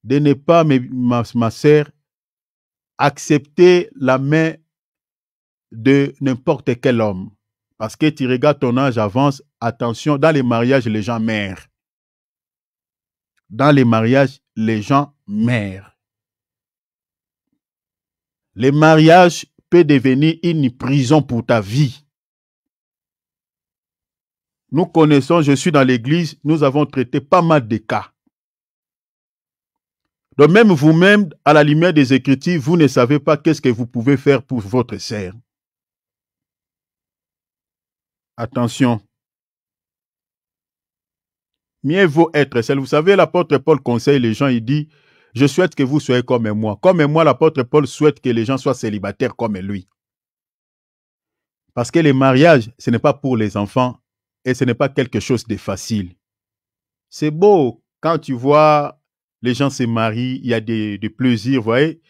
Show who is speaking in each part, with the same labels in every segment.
Speaker 1: de ne pas, ma sœur, accepter la main de n'importe quel homme. Parce que tu regardes ton âge avance, attention, dans les mariages, les gens meurent. Dans les mariages, les gens meurent. Le mariage peut devenir une prison pour ta vie. Nous connaissons, je suis dans l'église, nous avons traité pas mal de cas. Donc même vous-même, à la lumière des Écritures, vous ne savez pas qu'est-ce que vous pouvez faire pour votre sœur. Attention. Mieux vaut être seul. Vous savez, l'apôtre Paul conseille les gens, il dit, je souhaite que vous soyez comme moi. Comme moi, l'apôtre Paul souhaite que les gens soient célibataires comme lui. Parce que le mariage, ce n'est pas pour les enfants et ce n'est pas quelque chose de facile. C'est beau quand tu vois les gens se marient, il y a des plaisirs, vous voyez,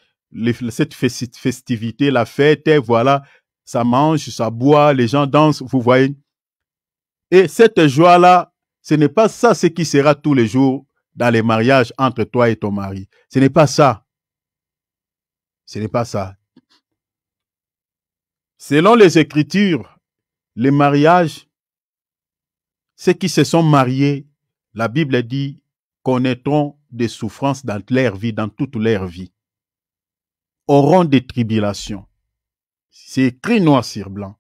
Speaker 1: cette festivité, la fête, voilà, ça mange, ça boit, les gens dansent, vous voyez. Et cette joie-là, ce n'est pas ça ce qui sera tous les jours dans les mariages entre toi et ton mari. Ce n'est pas ça. Ce n'est pas ça. Selon les Écritures, les mariages, ceux qui se sont mariés, la Bible dit, connaîtront des souffrances dans leur vie, dans toute leur vie. Auront des tribulations. C'est écrit noir sur blanc.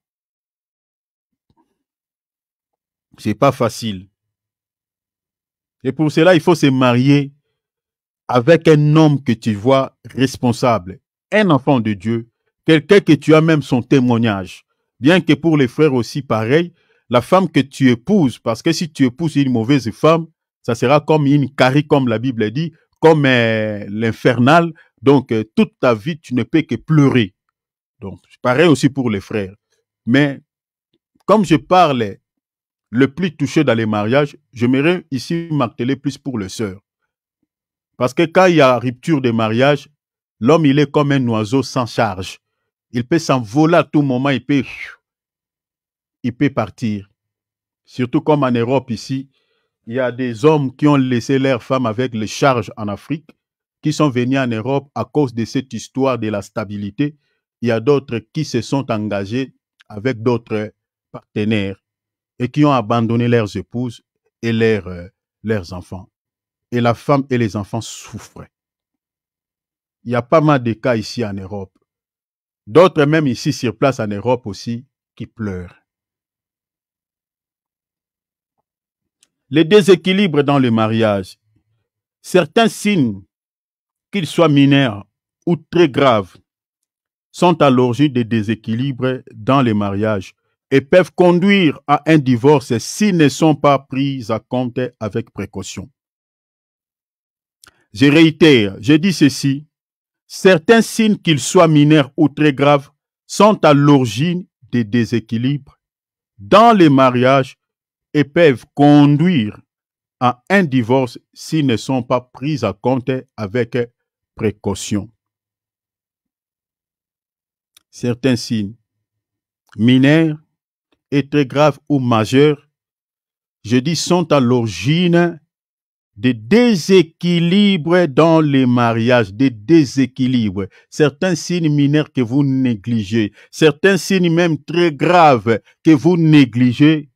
Speaker 1: C'est pas facile. Et pour cela, il faut se marier avec un homme que tu vois responsable, un enfant de Dieu, quelqu'un que tu as même son témoignage. Bien que pour les frères aussi pareil, la femme que tu épouses, parce que si tu épouses une mauvaise femme, ça sera comme une carie, comme la Bible dit, comme l'infernal. Donc, toute ta vie, tu ne peux que pleurer. Donc, pareil aussi pour les frères. Mais, comme je parle le plus touché dans les mariages, j'aimerais ici marteler plus pour les sœurs. Parce que quand il y a rupture de mariage, l'homme, il est comme un oiseau sans charge. Il peut s'envoler à tout moment, il peut partir. Surtout comme en Europe ici, il y a des hommes qui ont laissé leurs femmes avec les charges en Afrique, qui sont venus en Europe à cause de cette histoire de la stabilité. Il y a d'autres qui se sont engagés avec d'autres partenaires et qui ont abandonné leurs épouses et leurs enfants. Et la femme et les enfants souffrent. Il y a pas mal de cas ici en Europe. D'autres même ici sur place en Europe aussi qui pleurent. Les déséquilibres dans le mariage. Certains signes, qu'ils soient mineurs ou très graves, sont à l'origine des déséquilibres dans les mariages et peuvent conduire à un divorce s'ils ne sont pas pris à compte avec précaution. Je réitère, je dis ceci, certains signes, qu'ils soient mineurs ou très graves, sont à l'origine des déséquilibres dans les mariages et peuvent conduire à un divorce s'ils ne sont pas pris à compte avec précaution. Certains signes mineurs et très graves ou majeurs, je dis, sont à l'origine des déséquilibres dans les mariages, des déséquilibres. Certains signes mineurs que vous négligez, certains signes même très graves que vous négligez,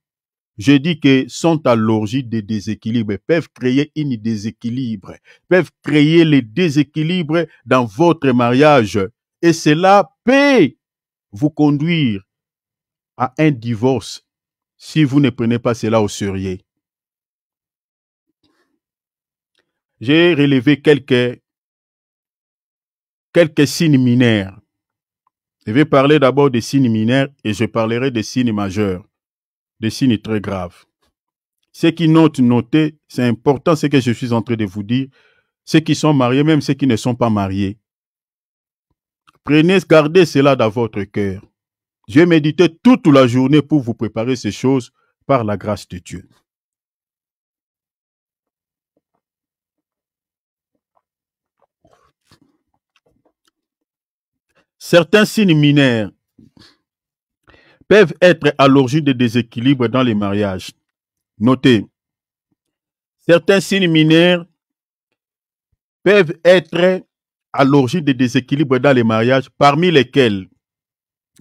Speaker 1: je dis que sont à l'origine des déséquilibres, peuvent créer un déséquilibre, peuvent créer les déséquilibres dans votre mariage. Et cela peut vous conduire à un divorce si vous ne prenez pas cela au sérieux. J'ai relevé quelques signes mineurs. Je vais parler d'abord des signes mineurs et je parlerai des signes majeurs, des signes très graves. Ceux qui notez, c'est important ce que je suis en train de vous dire. Ceux qui sont mariés, même ceux qui ne sont pas mariés. Gardez cela dans votre cœur. Je vais méditer toute la journée pour vous préparer ces choses par la grâce de Dieu. Certains signes mineurs peuvent être à l'origine de déséquilibres dans les mariages. Notez, certains signes mineurs peuvent être à l'origine des déséquilibres dans les mariages, parmi lesquels,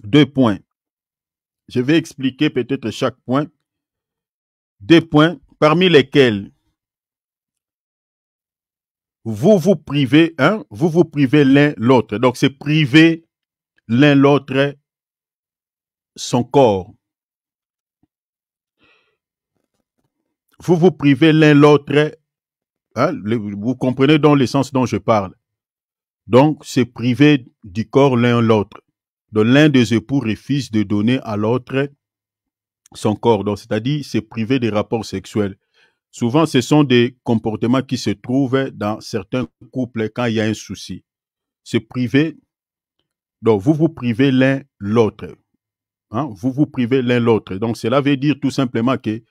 Speaker 1: 2 points. Je vais expliquer peut-être chaque point. 2 points, parmi lesquels vous vous privez l'un l'autre. Donc, c'est priver l'un l'autre son corps. Vous vous privez l'un l'autre, vous comprenez donc le sens dont je parle. Donc, c'est priver du corps l'un l'autre. Donc, l'un des époux refuse de donner à l'autre son corps. Donc, c'est-à-dire, c'est priver des rapports sexuels. Souvent, ce sont des comportements qui se trouvent dans certains couples quand il y a un souci. C'est priver. Donc, vous vous privez l'un l'autre. Vous vous privez l'un l'autre. Donc, cela veut dire tout simplement que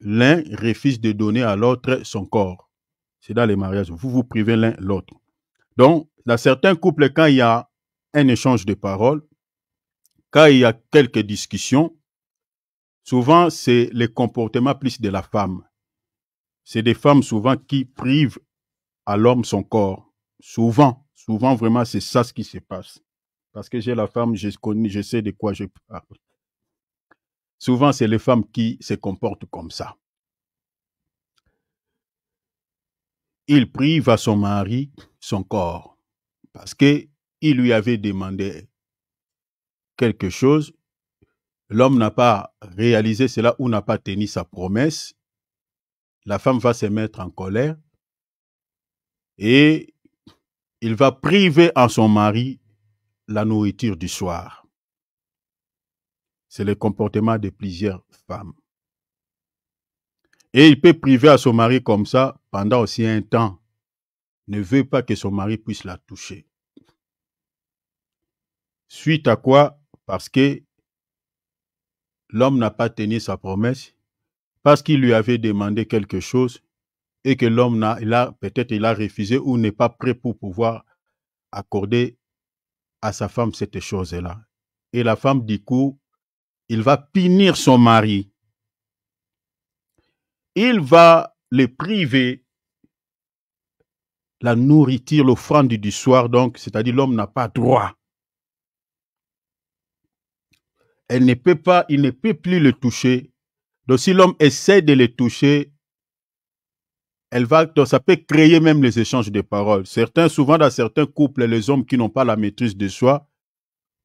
Speaker 1: l'un refuse de donner à l'autre son corps. C'est dans les mariages. Vous vous privez l'un l'autre. Donc, dans certains couples, quand il y a un échange de paroles, quand il y a quelques discussions, souvent, c'est le comportement plus de la femme. C'est des femmes souvent qui privent à l'homme son corps. Souvent, vraiment, c'est ça ce qui se passe. Parce que j'ai la femme, je sais de quoi je parle. Souvent, c'est les femmes qui se comportent comme ça. Il prive à son mari son corps parce qu'il lui avait demandé quelque chose. L'homme n'a pas réalisé cela ou n'a pas tenu sa promesse. La femme va se mettre en colère et il va priver à son mari la nourriture du soir. C'est le comportement de plusieurs femmes. Et il peut priver à son mari comme ça pendant aussi un temps. Ne veut pas que son mari puisse la toucher. Suite à quoi? Parce que l'homme n'a pas tenu sa promesse, parce qu'il lui avait demandé quelque chose et que l'homme peut-être il a refusé ou n'est pas prêt pour pouvoir accorder à sa femme cette chose-là. Et la femme, du coup, il va punir son mari. Il va le priver la nourriture, l'offrande du soir, donc, c'est-à-dire l'homme n'a pas droit. Il ne peut plus le toucher. Donc, si l'homme essaie de le toucher, ça peut créer même les échanges de paroles. Souvent dans certains couples, les hommes qui n'ont pas la maîtrise de soi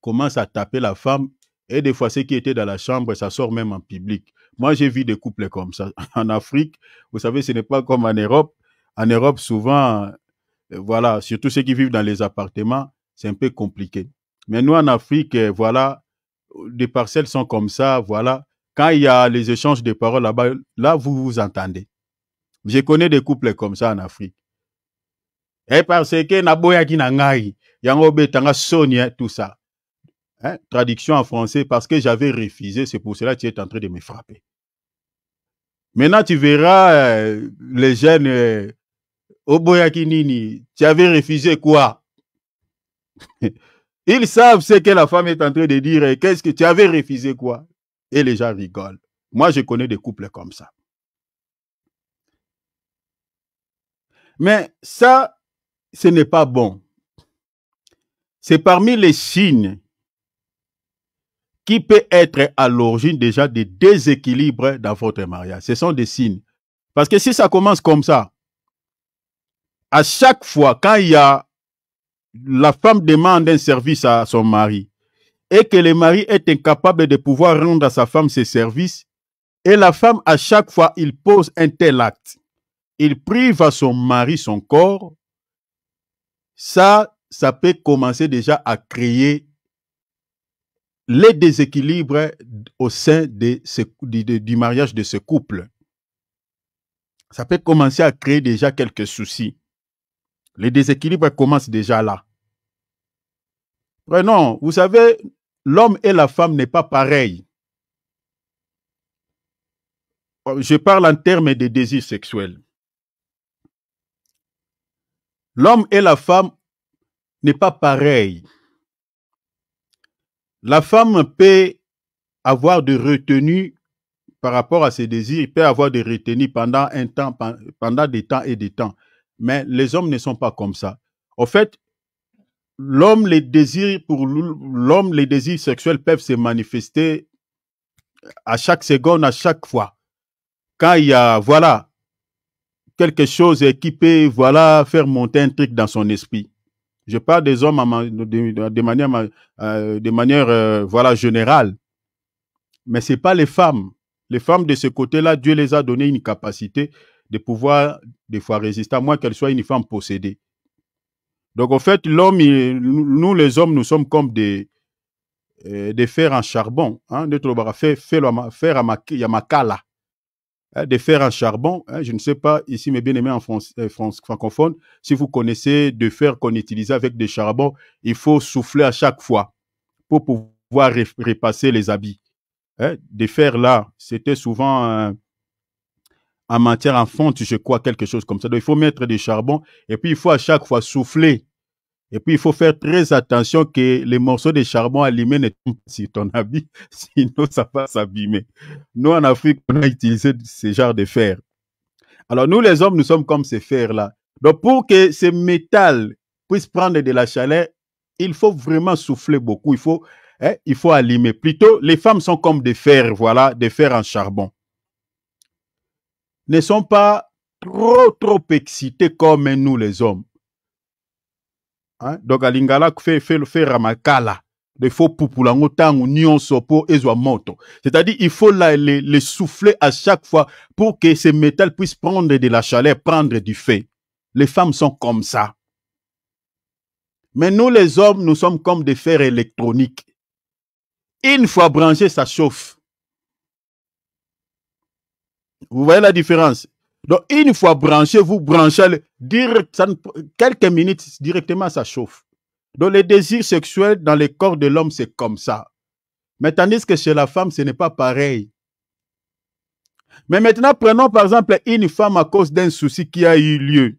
Speaker 1: commencent à taper la femme et des fois, ceux qui étaient dans la chambre, ça sort même en public. Moi, j'ai vu des couples comme ça. En Afrique, vous savez, ce n'est pas comme en Europe. En Europe, souvent, voilà, surtout ceux qui vivent dans les appartements, c'est un peu compliqué. Mais nous, en Afrique, voilà, les parcelles sont comme ça, voilà. Quand il y a les échanges de paroles là-bas, là, vous vous entendez. Je connais des couples comme ça en Afrique. Et parce que naboya ki nangai, yango betanga sonia, tout ça. Traduction en français, parce que j'avais refusé, c'est pour cela que tu es en train de me frapper. Maintenant, tu verras les jeunes Oboyaki Nini, tu avais refusé quoi? Ils savent ce que la femme est en train de dire. Qu'est-ce que tu avais refusé quoi? Et les gens rigolent. Moi, je connais des couples comme ça. Mais ça, ce n'est pas bon. C'est parmi les signes qui peut être à l'origine déjà des déséquilibres dans votre mariage. Ce sont des signes. Parce que si ça commence comme ça, à chaque fois, quand la femme demande un service à son mari et que le mari est incapable de pouvoir rendre à sa femme ses services, et la femme, à chaque fois, il pose un tel acte, il prive à son mari son corps, ça peut commencer déjà à créer les déséquilibres au sein du mariage de ce couple. Ça peut commencer à créer déjà quelques soucis. Les déséquilibres commencent déjà là. Non, vous savez, l'homme et la femme n'est pas pareil. Je parle en termes de désir sexuel. L'homme et la femme n'est pas pareil. La femme peut avoir de retenue par rapport à ses désirs, il peut avoir de retenue pendant un temps, pendant des temps et des temps. Mais les hommes ne sont pas comme ça. En fait, l'homme, les désirs pour l'homme, les désirs sexuels peuvent se manifester à chaque seconde, à chaque fois. Quand il y a, voilà, quelque chose qui peut, voilà, faire monter un truc dans son esprit. Je parle des hommes de manière voilà, générale. Mais ce n'est pas les femmes. Les femmes de ce côté-là, Dieu les a donné une capacité de pouvoir, des fois, résister, à moins qu'elle soit une femme possédée. Donc, en fait, l'homme, nous, les hommes, nous sommes comme des fers en charbon. Hein, faire à Yamakala. Des fers en charbon. Hein, je ne sais pas, ici, mes bien-aimés en francophone, si vous connaissez des fers qu'on utilisait avec des charbons, il faut souffler à chaque fois pour pouvoir repasser les habits. Hein, des fers là, c'était souvent en matière en fonte, je crois, quelque chose comme ça. Donc, il faut mettre des charbons et puis il faut à chaque fois souffler. Et puis, il faut faire très attention que les morceaux de charbon allumés ne tombent pas sur ton habit, sinon ça va s'abîmer. Nous, en Afrique, on a utilisé ce genre de fer. Alors, nous, les hommes, nous sommes comme ces fers-là. Donc, pour que ce métal puisse prendre de la chaleur, il faut vraiment souffler beaucoup. Il faut allumer. Plutôt, les femmes sont comme des fers, voilà, des fers en charbon. Ne sont pas trop excités comme nous, les hommes. Hein? Donc, alingala fait ramakala. Il faut pupulango tango nyonso po ezwa moto. C'est-à-dire, il faut les souffler à chaque fois pour que ce métal puisse prendre de la chaleur, prendre du feu. Les femmes sont comme ça. Mais nous, les hommes, nous sommes comme des fers électroniques. Une fois branché, ça chauffe. Vous voyez la différence? Donc, une fois branché, vous branchez, quelques minutes, directement, ça chauffe. Donc, les désirs sexuels dans le corps de l'homme, c'est comme ça. Mais tandis que chez la femme, ce n'est pas pareil. Mais maintenant, prenons par exemple une femme à cause d'un souci qui a eu lieu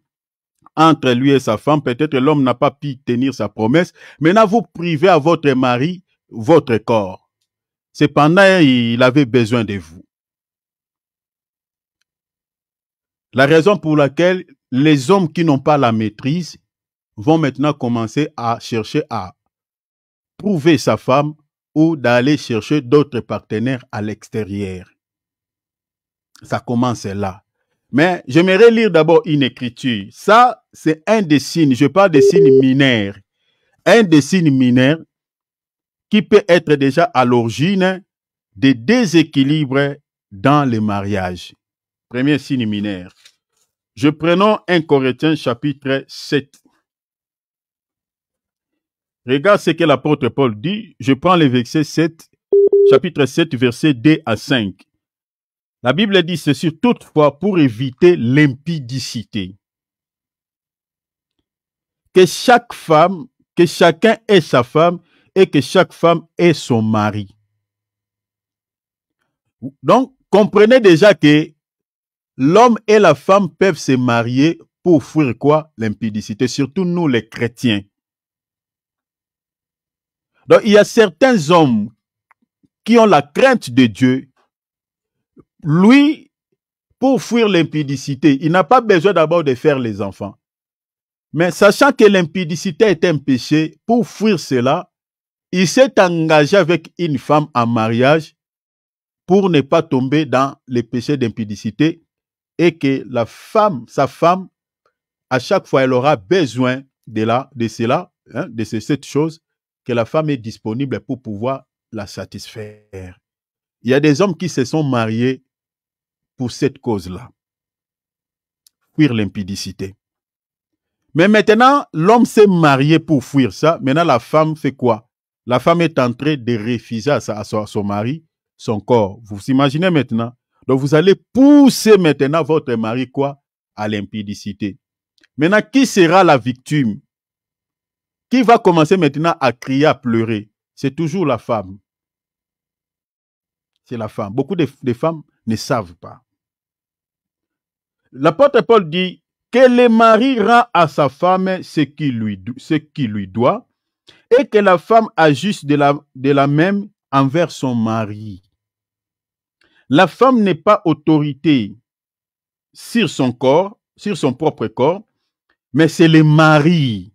Speaker 1: entre lui et sa femme. Peut-être l'homme n'a pas pu tenir sa promesse. Maintenant, vous privez à votre mari votre corps. Cependant, il avait besoin de vous. La raison pour laquelle les hommes qui n'ont pas la maîtrise vont maintenant commencer à chercher à prouver sa femme ou d'aller chercher d'autres partenaires à l'extérieur. Ça commence là. Mais j'aimerais lire d'abord une écriture. Ça, c'est un des signes. Je parle des signes mineurs. Un des signes mineurs qui peut être déjà à l'origine des déséquilibres dans le mariage. Premier signe mineur. Je prenons 1 Corinthiens chapitre 7. Regarde ce que l'apôtre Paul dit. Je prends le verset 7, chapitre 7, verset 2 à 5. La Bible dit ceci: toutefois, pour éviter l'impudicité, que chaque femme, que chacun ait sa femme et que chaque femme ait son mari. Donc, comprenez déjà que l'homme et la femme peuvent se marier pour fuir quoi? L'impudicité, surtout nous les chrétiens. Donc, il y a certains hommes qui ont la crainte de Dieu. Lui, pour fuir l'impudicité, il n'a pas besoin d'abord de faire les enfants. Mais sachant que l'impudicité est un péché, pour fuir cela, il s'est engagé avec une femme en mariage pour ne pas tomber dans les péchés d'impudicité et que la femme, sa femme, à chaque fois, elle aura besoin de cela, hein, de cette chose, que la femme est disponible pour pouvoir la satisfaire. Il y a des hommes qui se sont mariés pour cette cause-là. Fuir l'impudicité. Mais maintenant, l'homme s'est marié pour fuir ça. Maintenant, la femme fait quoi? La femme est en train de refuser à son mari son corps. Vous vous imaginez maintenant? Donc, vous allez pousser maintenant votre mari quoi? À l'impudicité. Maintenant, qui sera la victime? Qui va commencer maintenant à crier, à pleurer? C'est toujours la femme. C'est la femme. Beaucoup de femmes ne savent pas. L'apôtre Paul dit que le mari rend à sa femme ce qui lui doit et que la femme agisse de la même envers son mari. La femme n'est pas autorité sur son corps, sur son propre corps, mais c'est le mari.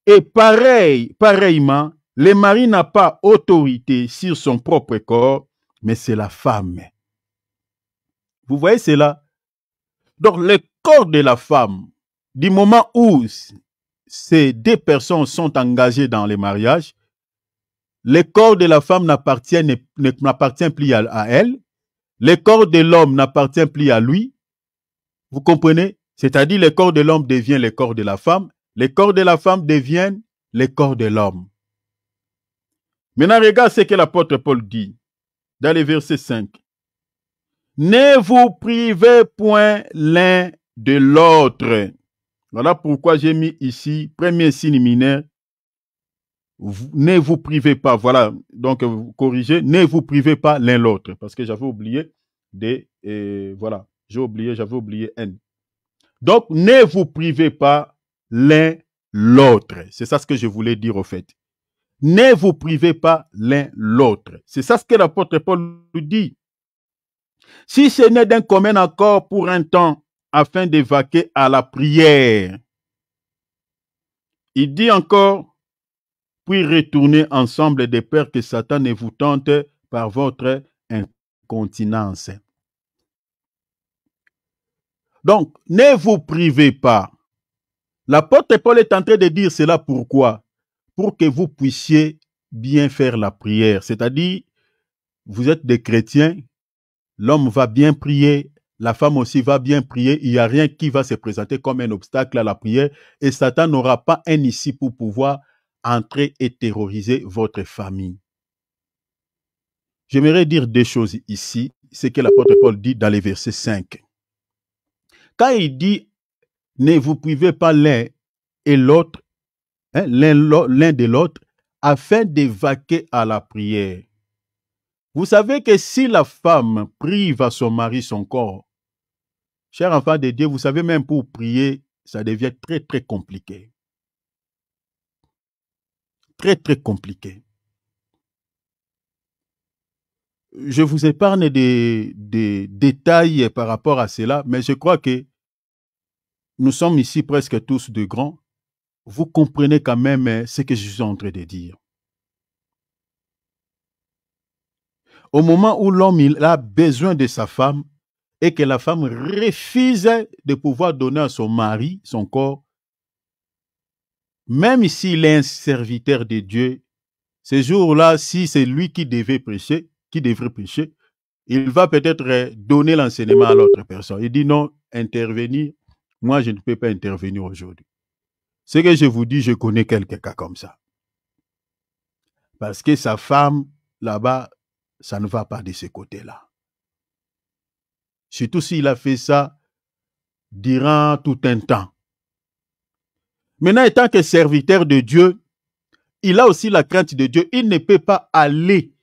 Speaker 1: Et pareillement, le mari n'a pas autorité sur son propre corps, mais c'est la femme. Vous voyez cela? Donc, le corps de la femme, du moment où ces deux personnes sont engagées dans le mariage, le corps de la femme n'appartient plus à elle, le corps de l'homme n'appartient plus à lui. Vous comprenez? C'est-à-dire le corps de l'homme devient le corps de la femme, le corps de la femme devient le corps de l'homme. Maintenant, regarde ce que l'apôtre Paul dit dans le verset 5. Ne vous privez point l'un de l'autre. Voilà pourquoi j'ai mis ici, premier signe mineur, ne vous privez pas. Voilà, donc vous corrigez, ne vous privez pas l'un l'autre. Parce que j'avais oublié voilà, j'avais oublié N. Donc, ne vous privez pas l'un l'autre. C'est ça ce que je voulais dire au fait. Ne vous privez pas l'un l'autre. C'est ça ce que l'apôtre Paul nous dit. Si ce n'est d'un commun accord pour un temps, afin de vaquer à la prière. Il dit encore, puis retournez ensemble de peur que Satan ne vous tente par votre incontinence. Donc, ne vous privez pas. L'apôtre Paul est en train de dire cela pourquoi? Pour que vous puissiez bien faire la prière. C'est-à-dire, vous êtes des chrétiens, l'homme va bien prier, la femme aussi va bien prier, il n'y a rien qui va se présenter comme un obstacle à la prière et Satan n'aura pas un ici pour pouvoir entrer et terroriser votre famille. J'aimerais dire deux choses ici, ce que l'apôtre Paul dit dans les versets 5. Quand il dit « ne vous privez pas l'un et l'autre, hein, l'un de l'autre, afin de vaquer à la prière ». Vous savez que si la femme prive à son mari son corps, cher enfant de Dieu, vous savez même pour prier, ça devient très très compliqué. Très très compliqué. Je vous épargne des détails par rapport à cela, mais je crois que nous sommes ici presque tous de grands. Vous comprenez quand même ce que je suis en train de dire. Au moment où l'homme a besoin de sa femme et que la femme refuse de pouvoir donner à son mari son corps, même s'il est un serviteur de Dieu, ce jour-là, si c'est lui qui devrait prêcher, il va peut-être donner l'enseignement à l'autre personne. Il dit non, intervenir, moi je ne peux pas intervenir aujourd'hui. Ce que je vous dis, je connais quelques cas comme ça. Parce que sa femme, là-bas, ça ne va pas de ce côté-là. Surtout s'il a fait ça durant tout un temps. Maintenant, étant que serviteur de Dieu, il a aussi la crainte de Dieu. Il ne peut pas aller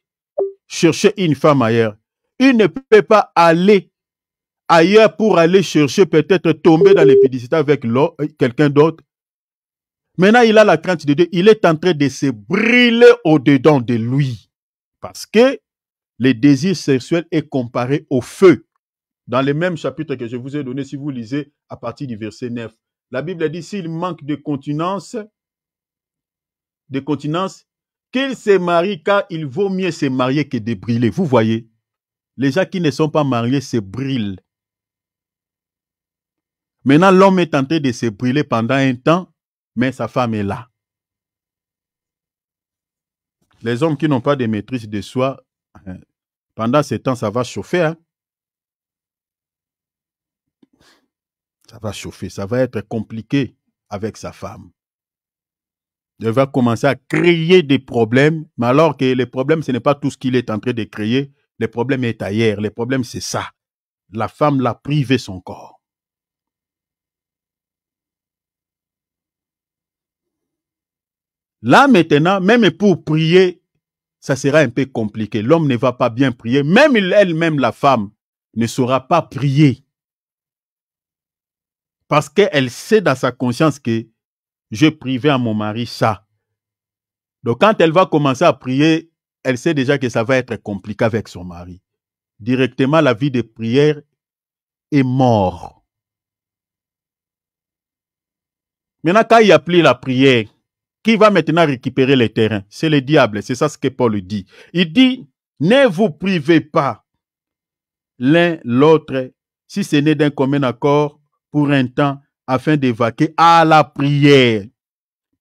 Speaker 1: chercher une femme ailleurs. Il ne peut pas aller ailleurs pour aller chercher, peut-être tomber dans l'épidémie avec quelqu'un d'autre. Maintenant, il a la crainte de Dieu. Il est en train de se brûler au-dedans de lui. Parce que le désir sexuel est comparé au feu. Dans le même chapitre que je vous ai donné, si vous lisez à partir du verset 9, la Bible dit, s'il manque de continence, qu'il se marie, car il vaut mieux se marier que de brûler. Vous voyez, les gens qui ne sont pas mariés se brûlent. Maintenant, l'homme est en train de se brûler pendant un temps, mais sa femme est là. Les hommes qui n'ont pas de maîtrise de soi, pendant ce temps, ça va chauffer. Hein? Ça va chauffer, ça va être compliqué avec sa femme. Il va commencer à créer des problèmes, mais alors que les problèmes, ce n'est pas tout ce qu'il est en train de créer. Le problème est ailleurs. Le problème, c'est ça. La femme l'a privé son corps. Là, maintenant, même pour prier, ça sera un peu compliqué. L'homme ne va pas bien prier. Même elle-même, la femme, ne saura pas prier. Parce qu'elle sait dans sa conscience que je privais à mon mari ça. Donc, quand elle va commencer à prier, elle sait déjà que ça va être compliqué avec son mari. Directement, la vie de prière est morte. Maintenant, quand il n'y a plus la prière, qui va maintenant récupérer les terrains? C'est le diable. C'est ça ce que Paul dit. Il dit, ne vous privez pas l'un l'autre, si ce n'est d'un commun accord pour un temps, afin d'évacuer à la prière.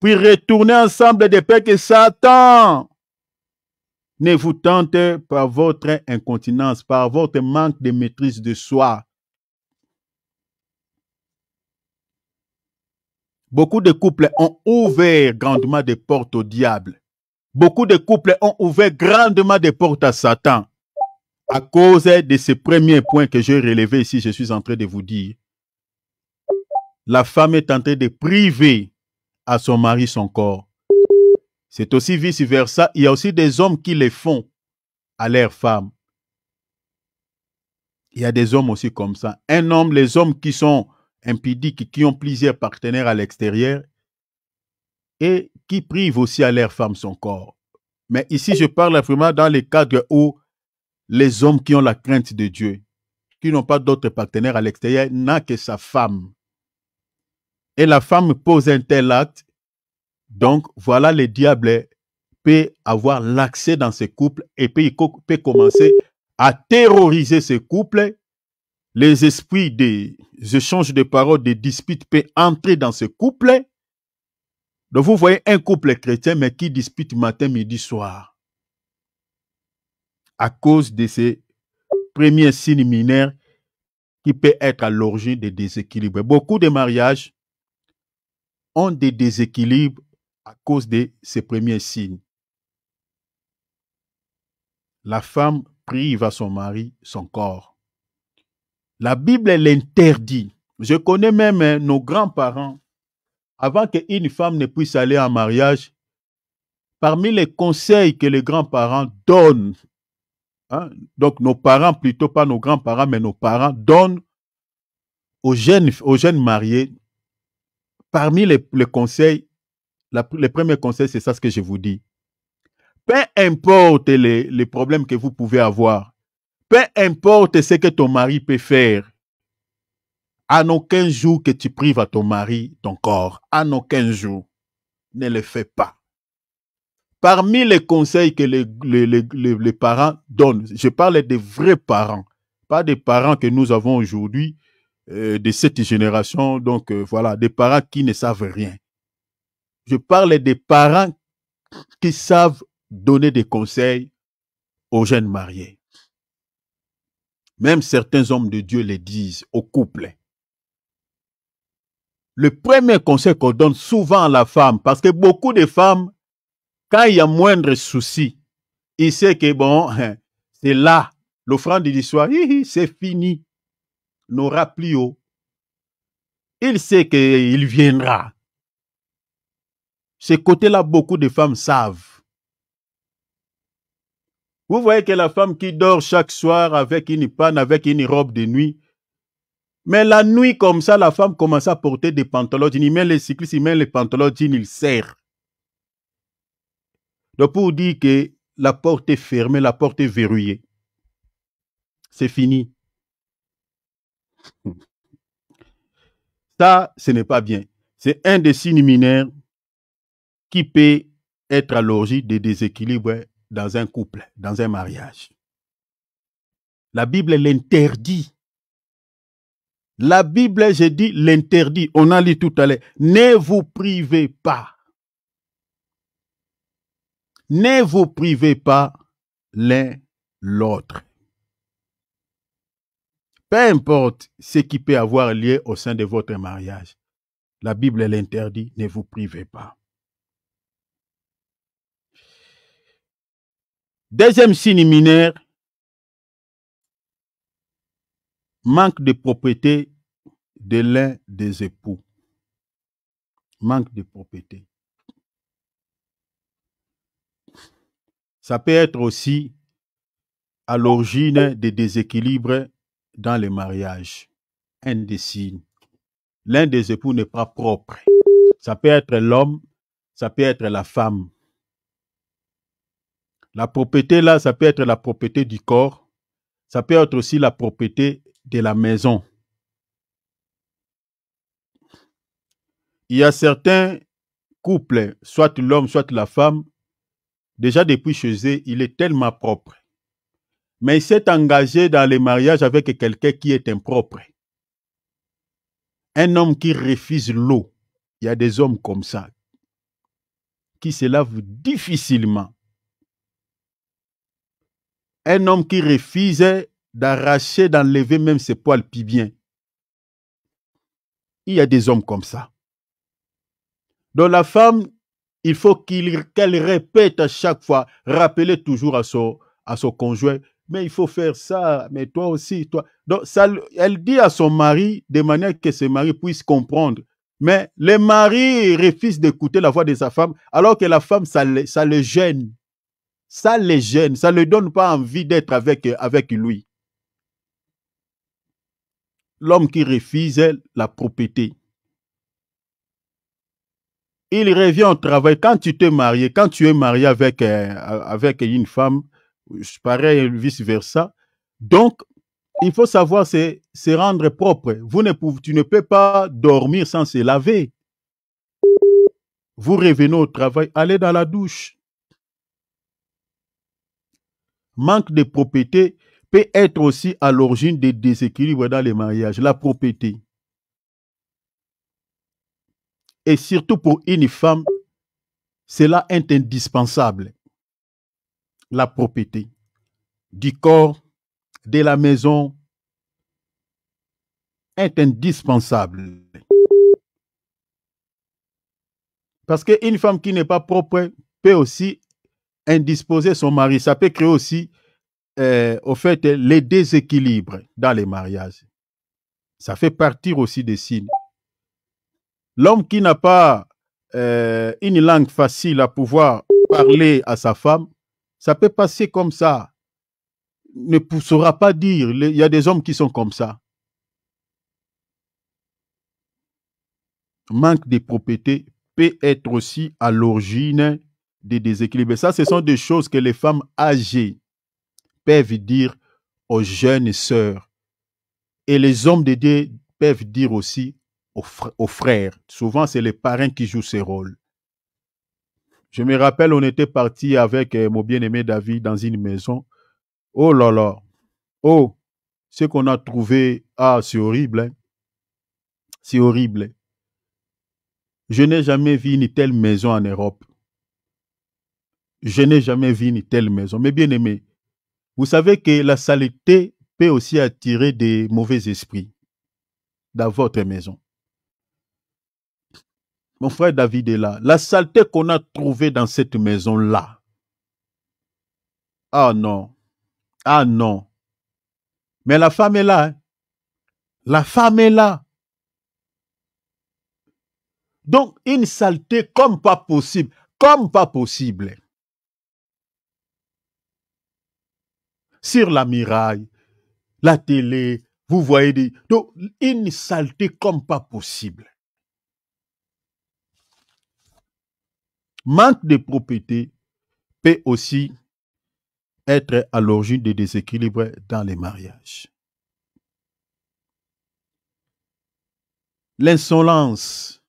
Speaker 1: Puis retournez ensemble de peur que Satan ne vous tente par votre incontinence, par votre manque de maîtrise de soi. Beaucoup de couples ont ouvert grandement des portes au diable. Beaucoup de couples ont ouvert grandement des portes à Satan. À cause de ces premiers points que j'ai relevés ici, je suis en train de vous dire. La femme est en train de priver à son mari son corps. C'est aussi vice-versa. Il y a aussi des hommes qui le font à leurs femmes. Il y a des hommes aussi comme ça. Un homme, les hommes qui sont impudiques, qui ont plusieurs partenaires à l'extérieur et qui privent aussi à leur femme son corps. Mais ici, je parle vraiment dans le cadre où les hommes qui ont la crainte de Dieu, qui n'ont pas d'autres partenaires à l'extérieur, n'a que sa femme. Et la femme pose un tel acte, donc voilà, le diable peut avoir l'accès dans ce couple et puis il peut commencer à terroriser ce couple. Les esprits des échanges de paroles, des disputes peuvent entrer dans ce couple. Donc vous voyez un couple chrétien mais qui dispute matin, midi, soir. À cause de ces premiers signes mineurs qui peuvent être à l'origine des déséquilibres. Beaucoup de mariages ont des déséquilibres à cause de ces premiers signes. La femme prive à son mari son corps. La Bible l'interdit. Je connais même nos grands-parents. Avant qu'une femme ne puisse aller en mariage, parmi les conseils que les grands-parents donnent, hein, donc nos parents, plutôt pas nos grands-parents, mais nos parents donnent aux jeunes mariés, parmi les conseils, les premiers conseils, c'est ça ce que je vous dis. Peu importe les problèmes que vous pouvez avoir, peu importe ce que ton mari peut faire, en aucun jour que tu prives à ton mari ton corps, en aucun jour, ne le fais pas. Parmi les conseils que les parents donnent, je parle des vrais parents, pas des parents que nous avons aujourd'hui, de cette génération, donc voilà, des parents qui ne savent rien. Je parle des parents qui savent donner des conseils aux jeunes mariés. Même certains hommes de Dieu le disent aux couples. Le premier conseil qu'on donne souvent à la femme, parce que beaucoup de femmes, quand il y a moindre souci, ils savent que bon, c'est là, l'offrande du soir, c'est fini, n'aura plus haut. Il sait qu'il viendra. Ce côté-là, beaucoup de femmes savent. Vous voyez que la femme qui dort chaque soir avec une panne, avec une robe de nuit, mais la nuit comme ça, la femme commence à porter des pantalons jeans. Il met les cyclistes, il met les pantalons jeans, il serre. Donc pour dire que la porte est fermée, la porte est verrouillée. C'est fini. Ça, ce n'est pas bien. C'est un des signes mineurs qui peut être à l'origine des déséquilibres dans un couple, dans un mariage. La Bible l'interdit. La Bible, je dis, l'interdit. On a lu tout à l'heure. Ne vous privez pas. Ne vous privez pas l'un l'autre. Peu importe ce qui peut avoir lieu au sein de votre mariage. La Bible l'interdit. Ne vous privez pas. Deuxième signe mineur, manque de propriété de l'un des époux. Manque de propriété. Ça peut être aussi à l'origine des déséquilibres dans le mariage. Un des signes. L'un des époux n'est pas propre. Ça peut être l'homme, ça peut être la femme. La propriété là, ça peut être la propriété du corps. Ça peut être aussi la propriété de la maison. Il y a certains couples, soit l'homme, soit la femme, déjà depuis chez eux, il est tellement propre. Mais il s'est engagé dans le mariage avec quelqu'un qui est impropre. Un homme qui refuse l'eau. Il y a des hommes comme ça, qui se lavent difficilement. Un homme qui refuse d'arracher, d'enlever même ses poils pubiens. Il y a des hommes comme ça. Donc la femme, il faut qu'elle répète à chaque fois, rappeler toujours à son conjoint, mais il faut faire ça, mais toi aussi, toi. Donc ça, elle dit à son mari de manière que ce mari puisse comprendre. Mais le mari refuse d'écouter la voix de sa femme, alors que la femme, ça le gêne. Ça le gêne, ça ne lui donne pas envie d'être avec lui. L'homme qui refuse la propriété. Il revient au travail. Quand tu t'es marié, quand tu es marié avec une femme, pareil, vice-versa. Donc, il faut savoir se rendre propre. Tu ne peux pas dormir sans se laver. Vous revenez au travail, allez dans la douche. Manque de propriété peut être aussi à l'origine des déséquilibres dans les mariages. La propriété. Et surtout pour une femme, cela est indispensable. La propriété du corps, de la maison, est indispensable. Parce qu'une femme qui n'est pas propre peut aussi indisposer son mari. Ça peut créer aussi, au fait, les déséquilibres dans les mariages. Ça fait partie aussi des signes. L'homme qui n'a pas une langue facile à pouvoir parler à sa femme, ça peut passer comme ça. Ne saura pas dire. Il y a des hommes qui sont comme ça. Manque de propriété peut être aussi à l'origine des déséquilibres. Ça, ce sont des choses que les femmes âgées peuvent dire aux jeunes sœurs. Et les hommes de Dieu peuvent dire aussi aux frères. Souvent, c'est les parents qui jouent ce rôle. Je me rappelle, on était parti avec mon bien-aimé David dans une maison. Oh là là. Oh, ce qu'on a trouvé, c'est horrible. Hein? C'est horrible. Je n'ai jamais vu une telle maison en Europe. Je n'ai jamais vu une telle maison. Mais bien aimé, vous savez que la saleté peut aussi attirer des mauvais esprits dans votre maison. Mon frère David est là. La saleté qu'on a trouvée dans cette maison-là. Ah non. Ah non. Mais la femme est là. Hein? La femme est là. Donc, une saleté comme pas possible. Comme pas possible. Sur la muraille, la télé, vous voyez des... Donc, une saleté comme pas possible. Manque de propriété peut aussi être à l'origine des déséquilibres dans les mariages. L'insolence,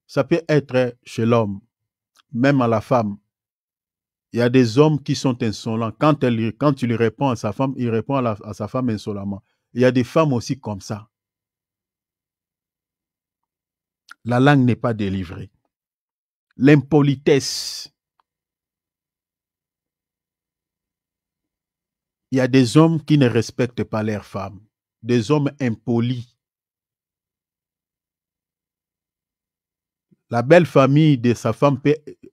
Speaker 1: ça peut être chez l'homme, même à la femme. Il y a des hommes qui sont insolents. Quand tu lui réponds à sa femme, il répond à sa femme insolemment. Il y a des femmes aussi comme ça. La langue n'est pas délivrée. L'impolitesse. Il y a des hommes qui ne respectent pas leurs femmes. Des hommes impolis. La belle famille de sa femme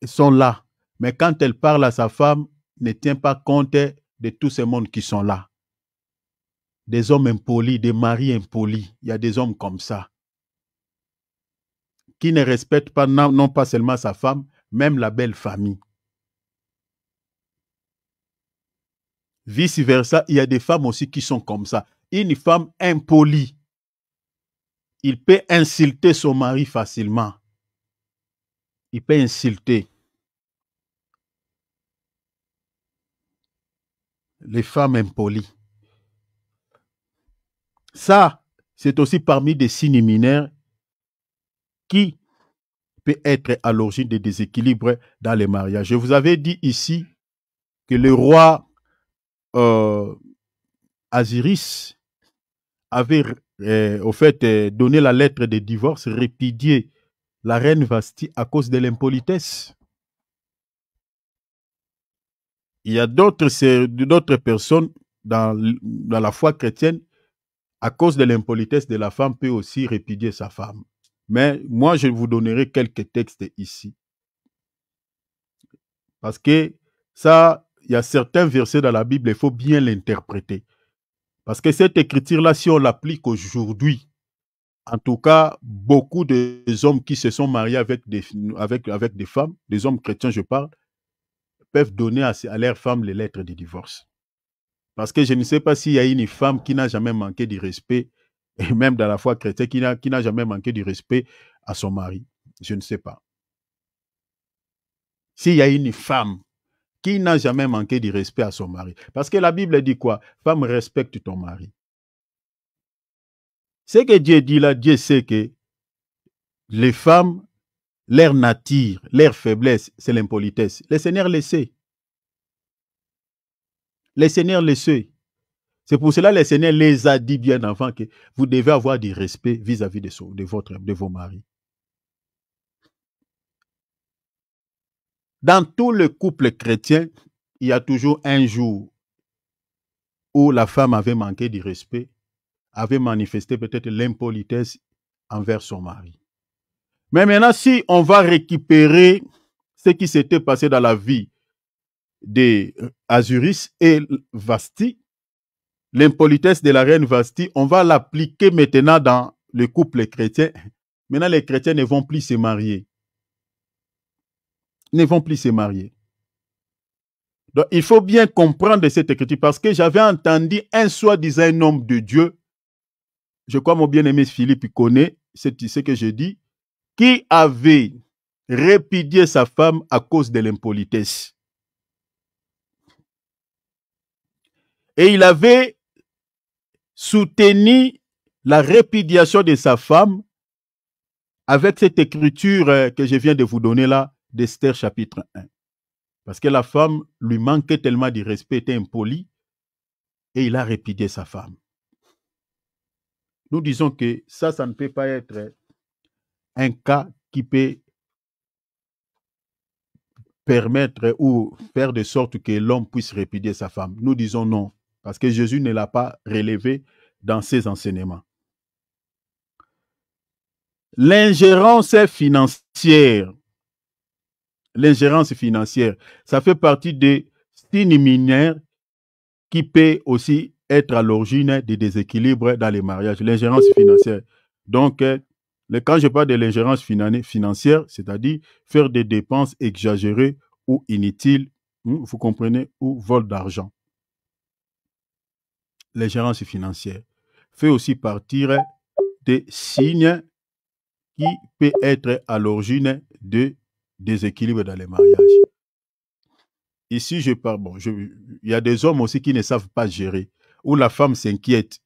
Speaker 1: sont là. Mais quand elle parle à sa femme, ne tient pas compte de tous ces mondes qui sont là. Des hommes impolis, des maris impolis. Il y a des hommes comme ça. Qui ne respectent pas, non pas seulement sa femme, même la belle famille. Vice-versa, il y a des femmes aussi qui sont comme ça. Une femme impolie, il peut insulter son mari facilement. Il peut insulter. Les femmes impolies. Ça, c'est aussi parmi des signes mineurs qui peut être à l'origine des déséquilibres dans les mariages. Je vous avais dit ici que le roi Asiris avait au fait donné la lettre de divorce, répudié la reine Vasti à cause de l'impolitesse. Il y a d'autres personnes dans la foi chrétienne, à cause de l'impolitesse de la femme, peut aussi répudier sa femme. Mais moi, je vous donnerai quelques textes ici. Parce que ça, il y a certains versets dans la Bible, il faut bien l'interpréter. Parce que cette écriture-là, si on l'applique aujourd'hui, en tout cas, beaucoup de hommes qui se sont mariés avec des femmes, des hommes chrétiens, je parle, peuvent donner à leurs femmes les lettres de divorce. Parce que je ne sais pas s'il y a une femme qui n'a jamais manqué du respect, et même dans la foi chrétienne, qui n'a jamais manqué du respect à son mari. Je ne sais pas. S'il y a une femme qui n'a jamais manqué du respect à son mari. Parce que la Bible dit quoi? Femme, respecte ton mari. Ce que Dieu dit là, Dieu sait que les femmes, leur nature, leur faiblesse, c'est l'impolitesse. Le Seigneur le sait. Le Seigneur le sait. C'est pour cela que le Seigneur les a dit bien avant que vous devez avoir du respect vis-à-vis de vos maris. Dans tout le couple chrétien, il y a toujours un jour où la femme avait manqué du respect, avait manifesté peut-être l'impolitesse envers son mari. Mais maintenant, si on va récupérer ce qui s'était passé dans la vie d'Asiris et Vasti, l'impolitesse de la reine Vasti, on va l'appliquer maintenant dans le couple chrétien. Maintenant, les chrétiens ne vont plus se marier. Ne vont plus se marier. Donc, il faut bien comprendre cette écriture parce que j'avais entendu un soi-disant homme de Dieu, je crois mon bien-aimé Philippe connaît ce que je dis, qui avait répudié sa femme à cause de l'impolitesse. Et il avait soutenu la répudiation de sa femme avec cette écriture que je viens de vous donner là, d'Esther chapitre 1. Parce que la femme lui manquait tellement de respect, était impolie, et il a répudié sa femme. Nous disons que ça ne peut pas être un cas qui peut permettre ou faire de sorte que l'homme puisse répudier sa femme. Nous disons non, parce que Jésus ne l'a pas relevé dans ses enseignements. L'ingérence financière. L'ingérence financière, ça fait partie des signes mineurs qui peut aussi être à l'origine des déséquilibres dans les mariages. L'ingérence financière. Donc, quand je parle de l'ingérence financière, c'est-à-dire faire des dépenses exagérées ou inutiles, vous comprenez, ou vol d'argent. L'ingérence financière fait aussi partir des signes qui peuvent être à l'origine de déséquilibre dans les mariages. Ici, je parle, il y a des hommes aussi qui ne savent pas gérer, où la femme s'inquiète.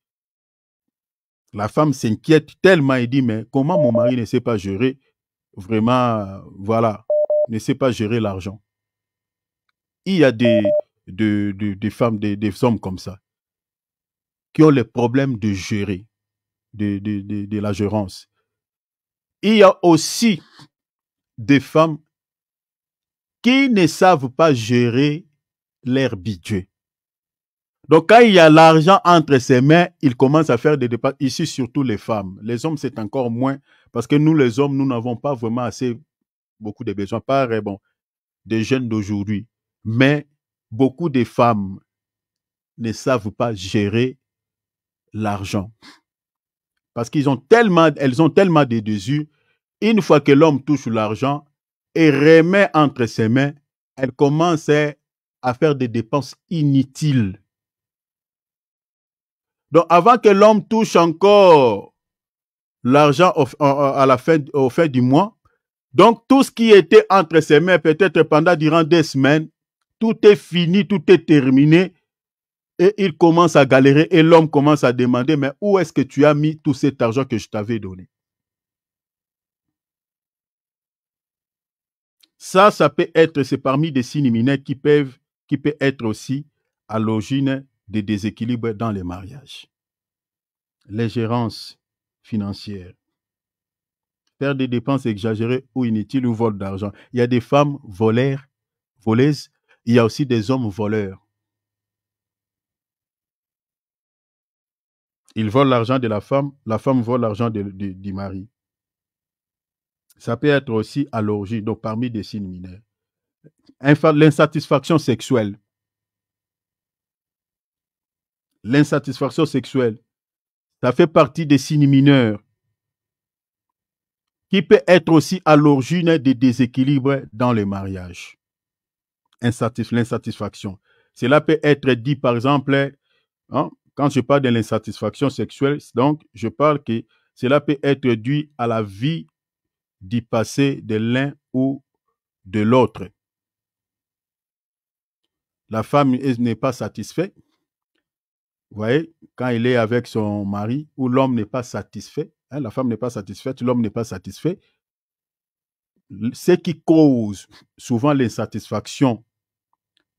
Speaker 1: La femme s'inquiète tellement et dit, mais comment mon mari ne sait pas gérer, vraiment, voilà, ne sait pas gérer l'argent. Il y a des femmes, des hommes comme ça, qui ont le problème de gérer, de la gérance. Il y a aussi des femmes qui ne savent pas gérer leur budget. Donc, quand il y a l'argent entre ses mains, il commence à faire des dépenses. Ici, surtout les femmes. Les hommes, c'est encore moins. Parce que nous, les hommes, nous n'avons pas vraiment beaucoup de besoins. Pas des jeunes d'aujourd'hui. Mais beaucoup de femmes ne savent pas gérer l'argent. Parce elles ont tellement de désirs. Une fois que l'homme touche l'argent et remet entre ses mains, elle commence à faire des dépenses inutiles. Donc, avant que l'homme touche encore l'argent au fin du mois, donc tout ce qui était entre ses mains, peut-être durant des semaines, tout est fini, tout est terminé, et il commence à galérer, et l'homme commence à demander, mais où est-ce que tu as mis tout cet argent que je t'avais donné? Ça peut être, c'est parmi des signes mineurs qui peut être aussi à l'origine des déséquilibres dans les mariages. L'ingérence financière. Faire des dépenses exagérées ou inutiles ou vol d'argent. Il y a des femmes voleuses, il y a aussi des hommes voleurs. Ils volent l'argent de la femme vole l'argent du mari. Ça peut être aussi à l'origine, donc parmi des signes mineurs. L'insatisfaction sexuelle. L'insatisfaction sexuelle, ça fait partie des signes mineurs qui peut être aussi à l'origine des déséquilibres dans le mariage. L'insatisfaction. Cela peut être dit, par exemple, hein, quand je parle de l'insatisfaction sexuelle, donc je parle que cela peut être dû à la vie du passé de l'un ou de l'autre. La femme n'est pas satisfaite. Vous voyez, quand il est avec son mari, ou l'homme n'est pas satisfait, hein, la femme n'est pas satisfaite, l'homme n'est pas satisfait, ce qui cause souvent l'insatisfaction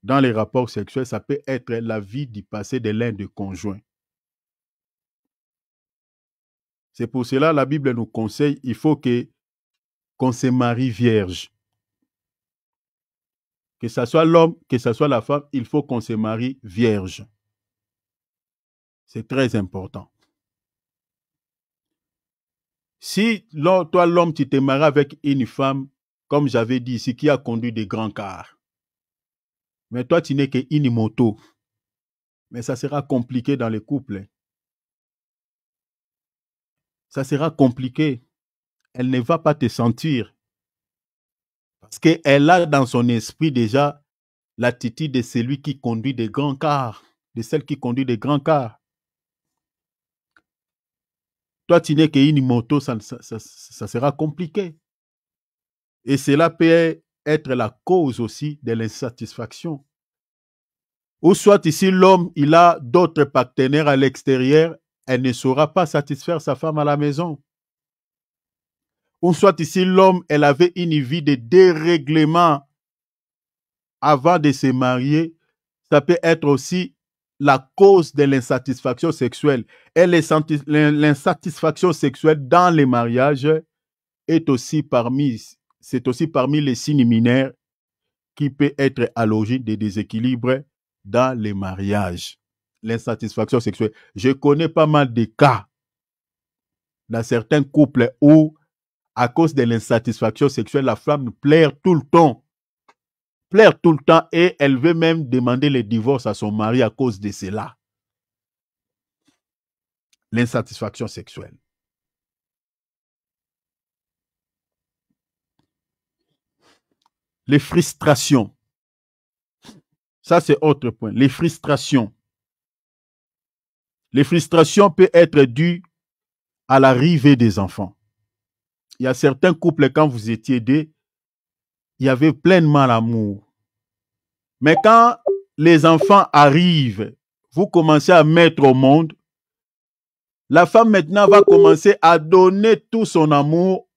Speaker 1: dans les rapports sexuels, ça peut être la vie du passé de l'un des conjoints. C'est pour cela que la Bible nous conseille, il faut qu'on se marie vierge. Que ce soit l'homme, que ce soit la femme, il faut qu'on se marie vierge. C'est très important. Si toi, l'homme, tu te maries avec une femme, comme j'avais dit ici, qui a conduit des grands cars, mais toi, tu n'es qu'une moto, mais ça sera compliqué dans les couples. Ça sera compliqué. Elle ne va pas te sentir. Parce qu'elle a dans son esprit déjà l'attitude de celui qui conduit des grands cars, de celle qui conduit des grands cars. Toi, tu n'es qu'une moto, ça sera compliqué. Et cela peut être la cause aussi de l'insatisfaction. Ou soit ici, l'homme, il a d'autres partenaires à l'extérieur, elle ne saura pas satisfaire sa femme à la maison. Ou soit ici, l'homme, elle avait une vie de dérèglement avant de se marier. Ça peut être aussi la cause de l'insatisfaction sexuelle. Et l'insatisfaction sexuelle dans les mariages c'est aussi parmi les signes mineurs qui peut être à l'origine des déséquilibres dans les mariages. L'insatisfaction sexuelle. Je connais pas mal de cas dans certains couples où, à cause de l'insatisfaction sexuelle, la femme pleure tout le temps. Pleure tout le temps et elle veut même demander le divorce à son mari à cause de cela. L'insatisfaction sexuelle. Les frustrations. Ça, c'est autre point. Les frustrations. Les frustrations peuvent être dues à l'arrivée des enfants. Il y a certains couples, quand vous étiez deux, il y avait pleinement l'amour. Mais quand les enfants arrivent, vous commencez à mettre au monde, la femme maintenant va commencer à donner tout son amour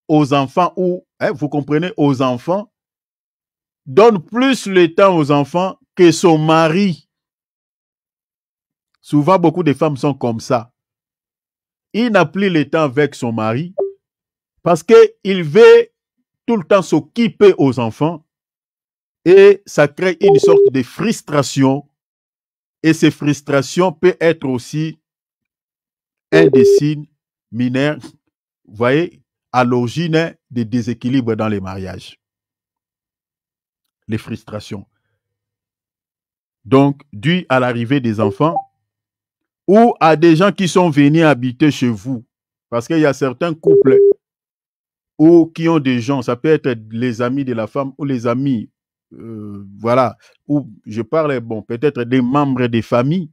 Speaker 1: aux enfants ou, vous comprenez, aux enfants, donne plus le temps aux enfants que son mari. Souvent, beaucoup de femmes sont comme ça. Il n'a plus le temps avec son mari parce qu'il veut tout le temps s'occuper aux enfants et ça crée une sorte de frustration et ces frustrations peuvent être aussi un des signes mineurs, vous voyez, à l'origine des déséquilibres dans les mariages. Les frustrations. Donc, dû à l'arrivée des enfants ou à des gens qui sont venus habiter chez vous. Parce qu'il y a certains couples ou qui ont des gens, ça peut être les amis de la femme ou les amis, voilà, ou je parle, bon, peut-être des membres des familles.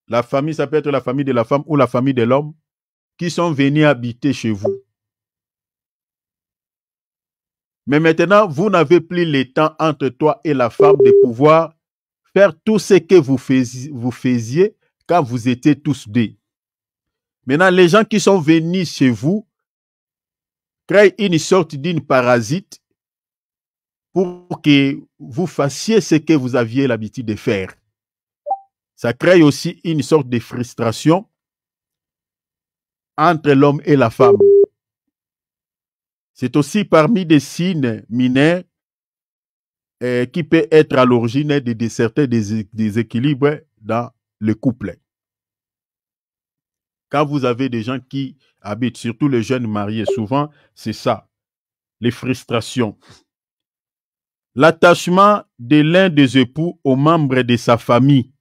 Speaker 1: La famille, ça peut être la famille de la femme ou la famille de l'homme qui sont venus habiter chez vous. Mais maintenant, vous n'avez plus le temps entre toi et la femme de pouvoir faire tout ce que vous faisiez quand vous étiez tous deux. Maintenant, les gens qui sont venus chez vous, crée une sorte d'une parasite pour que vous fassiez ce que vous aviez l'habitude de faire. Ça crée aussi une sorte de frustration entre l'homme et la femme. C'est aussi parmi des signes mineurs qui peut être à l'origine de certains déséquilibres dans le couple. Quand vous avez des gens qui habitent, surtout les jeunes mariés, souvent, c'est ça, les frustrations. L'attachement de l'un des époux aux membres de sa famille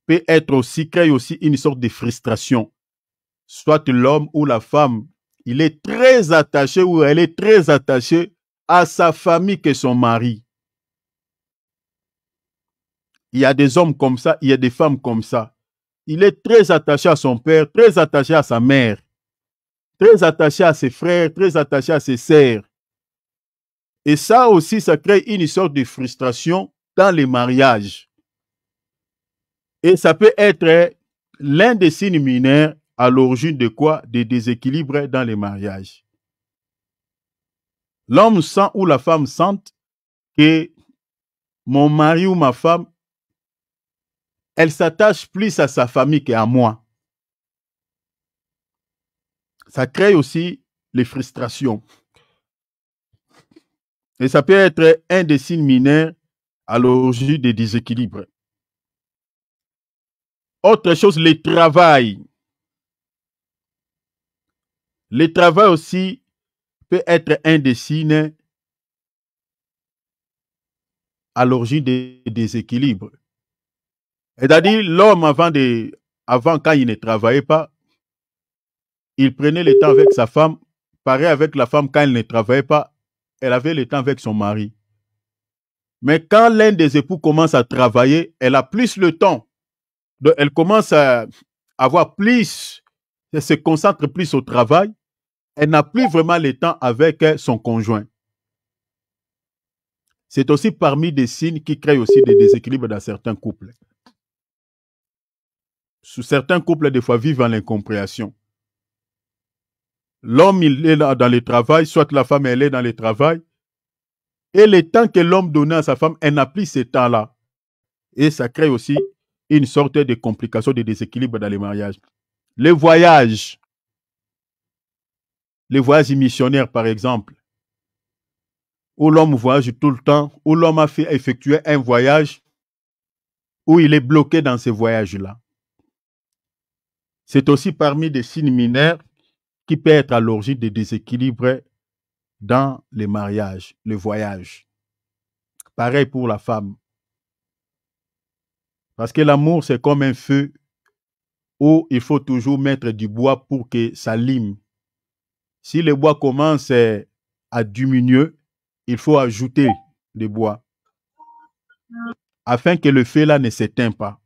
Speaker 1: peut être aussi, crée aussi une sorte de frustration. Soit l'homme ou la femme, il est très attaché ou elle est très attachée à sa famille que son mari. Il y a des hommes comme ça, il y a des femmes comme ça. Il est très attaché à son père, très attaché à sa mère, très attaché à ses frères, très attaché à ses sœurs. Et ça aussi, ça crée une sorte de frustration dans les mariages. Et ça peut être l'un des signes mineurs à l'origine de quoi? Des déséquilibres dans les mariages. L'homme sent ou la femme sent que mon mari ou ma femme, elle s'attache plus à sa famille qu'à moi. Ça crée aussi les frustrations. Et ça peut être un des signes mineurs à l'origine des déséquilibres. Autre chose, le travail. Le travail aussi peut être un des signes à l'origine des déséquilibres. C'est-à-dire, l'homme, avant, quand il ne travaillait pas, il prenait le temps avec sa femme. Pareil avec la femme, quand elle ne travaillait pas, elle avait le temps avec son mari. Mais quand l'un des époux commence à travailler, elle a plus le temps. Donc, elle commence à avoir plus, elle se concentre plus au travail. Elle n'a plus vraiment le temps avec son conjoint. C'est aussi parmi des signes qui créent aussi des déséquilibres dans certains couples. Sous certains couples, des fois, vivent en incompréhension. L'homme, il est là dans le travail, soit la femme, elle est dans le travail. Et le temps que l'homme donnait à sa femme, elle n'a plus ce temps-là. Et ça crée aussi une sorte de complication, de déséquilibre dans les mariages. Les voyages missionnaires, par exemple, où l'homme voyage tout le temps, où l'homme a fait effectuer un voyage, où il est bloqué dans ce voyage-là. C'est aussi parmi des signes mineurs qui peuvent être à l'origine des déséquilibres dans les mariages, le voyage. Pareil pour la femme. Parce que l'amour, c'est comme un feu où il faut toujours mettre du bois pour que ça lime. Si le bois commence à diminuer, il faut ajouter du bois afin que le feu là ne s'éteigne pas.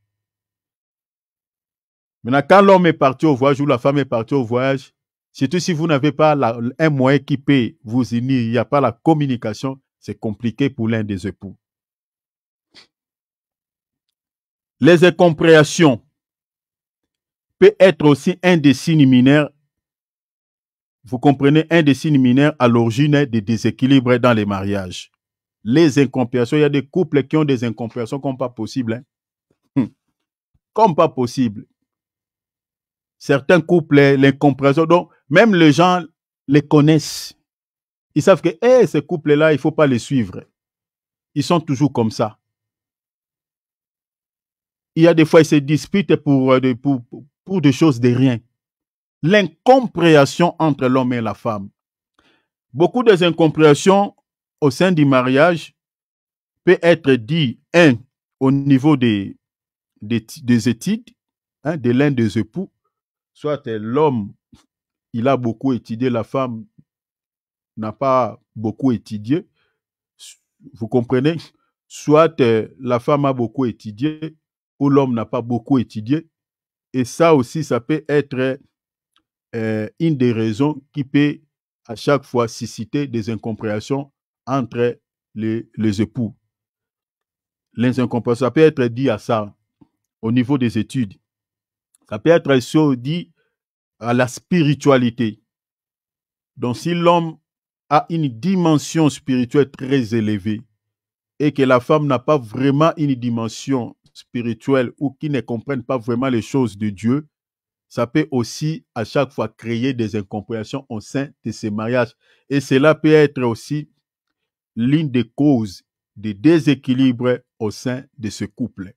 Speaker 1: Maintenant, quand l'homme est parti au voyage ou la femme est partie au voyage, surtout si vous n'avez pas un moyen qui peut vous unir, il n'y a pas la communication, c'est compliqué pour l'un des époux. Les incompréhensions peut être aussi un des signes mineurs. Vous comprenez, un des signes mineurs à l'origine des déséquilibres dans les mariages. Les incompréhensions, il y a des couples qui ont des incompréhensions comme pas possible. Comme pas possible. Certains couples, l'incompréhension, donc même les gens les connaissent. Ils savent que ces couples-là, il ne faut pas les suivre. Ils sont toujours comme ça. Il y a des fois, ils se disputent pour des choses de rien. L'incompréhension entre l'homme et la femme. Beaucoup des incompréhensions au sein du mariage peut être dit, au niveau des études, de l'un des époux, soit l'homme, il a beaucoup étudié, la femme n'a pas beaucoup étudié, vous comprenez? Soit la femme a beaucoup étudié, ou l'homme n'a pas beaucoup étudié, et ça aussi, ça peut être une des raisons qui peut à chaque fois susciter des incompréhensions entre les époux. Les incompréhensions, ça peut être dit à ça, au niveau des études. Ça peut être aussi dit à la spiritualité. Donc, si l'homme a une dimension spirituelle très élevée et que la femme n'a pas vraiment une dimension spirituelle ou qui ne comprenne pas vraiment les choses de Dieu, ça peut aussi à chaque fois créer des incompréhensions au sein de ces mariages. Et cela peut être aussi l'une des causes des déséquilibres au sein de ce couple.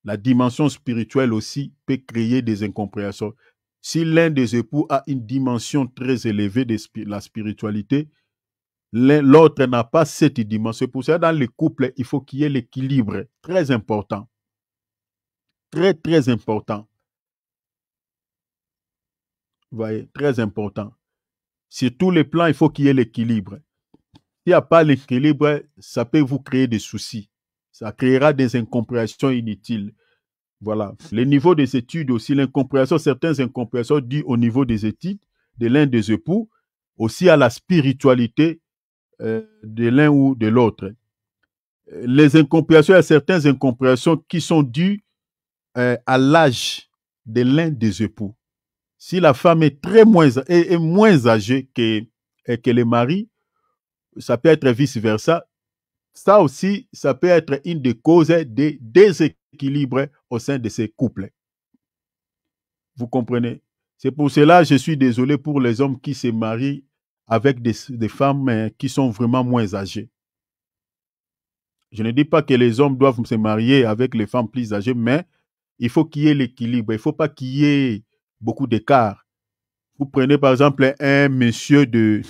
Speaker 1: La dimension spirituelle aussi peut créer des incompréhensions. Si l'un des époux a une dimension très élevée de la spiritualité, l'autre n'a pas cette dimension. Pour ça, dans les couples, il faut qu'il y ait l'équilibre. Très important. Très, très important. Vous voyez, très important. Sur tous les plans, il faut qu'il y ait l'équilibre. S'il n'y a pas l'équilibre, ça peut vous créer des soucis. Ça créera des incompréhensions inutiles. Voilà. Les niveaux des études aussi, l'incompréhension, certaines incompréhensions dues au niveau des études de l'un des époux, aussi à la spiritualité de l'un ou de l'autre. Les incompréhensions, il y a certaines incompréhensions qui sont dues à l'âge de l'un des époux. Si la femme est moins âgée que le mari, ça peut être vice-versa. Ça aussi, ça peut être une des causes des déséquilibres au sein de ces couples. Vous comprenez? C'est pour cela que je suis désolé pour les hommes qui se marient avec des femmes qui sont vraiment moins âgées. Je ne dis pas que les hommes doivent se marier avec les femmes plus âgées, mais il faut qu'il y ait l'équilibre. Il ne faut pas qu'il y ait beaucoup d'écart. Vous prenez par exemple un monsieur de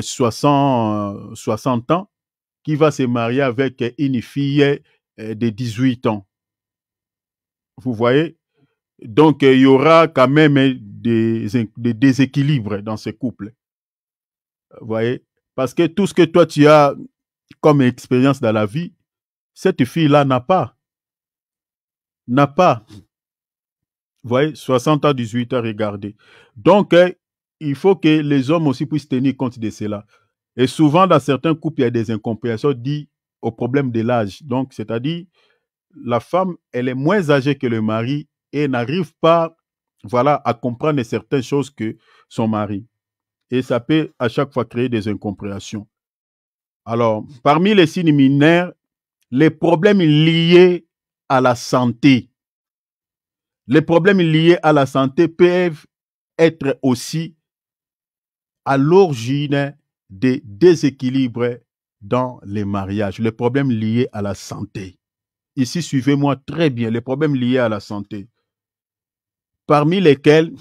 Speaker 1: 60 ans qui va se marier avec une fille de 18 ans. Vous voyez? Donc, il y aura quand même des déséquilibres dans ce couple. Vous voyez? Parce que tout ce que toi, tu as comme expérience dans la vie, cette fille-là n'a pas. N'a pas. Vous voyez? 60 ans, 18 ans, regardez. Donc, il faut que les hommes aussi puissent tenir compte de cela. Et souvent, dans certains couples, il y a des incompréhensions dues au problème de l'âge. Donc, c'est-à-dire, la femme, elle est moins âgée que le mari et n'arrive pas, voilà, à comprendre certaines choses que son mari. Et ça peut à chaque fois créer des incompréhensions. Alors, parmi les signes mineurs, les problèmes liés à la santé. Les problèmes liés à la santé peuvent être aussi à l'origine des déséquilibres dans les mariages. Les problèmes liés à la santé. Ici, suivez-moi très bien, les problèmes liés à la santé. Parmi lesquels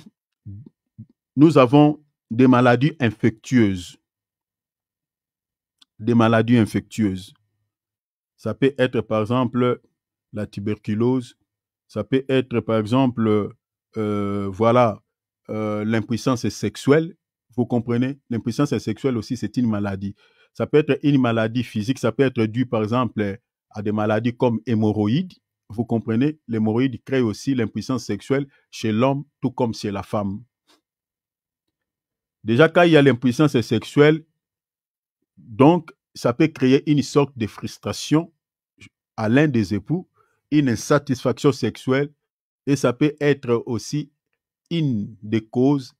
Speaker 1: nous avons des maladies infectieuses. Des maladies infectieuses. Ça peut être, par exemple, la tuberculose. Ça peut être, par exemple, voilà, l'impuissance sexuelle. Vous comprenez? L'impuissance sexuelle aussi, c'est une maladie. Ça peut être une maladie physique. Ça peut être dû, par exemple, à des maladies comme hémorroïdes. Vous comprenez? L'hémorroïde crée aussi l'impuissance sexuelle chez l'homme, tout comme chez la femme. Déjà, quand il y a l'impuissance sexuelle, donc, ça peut créer une sorte de frustration à l'un des époux, une insatisfaction sexuelle, et ça peut être aussi une des causes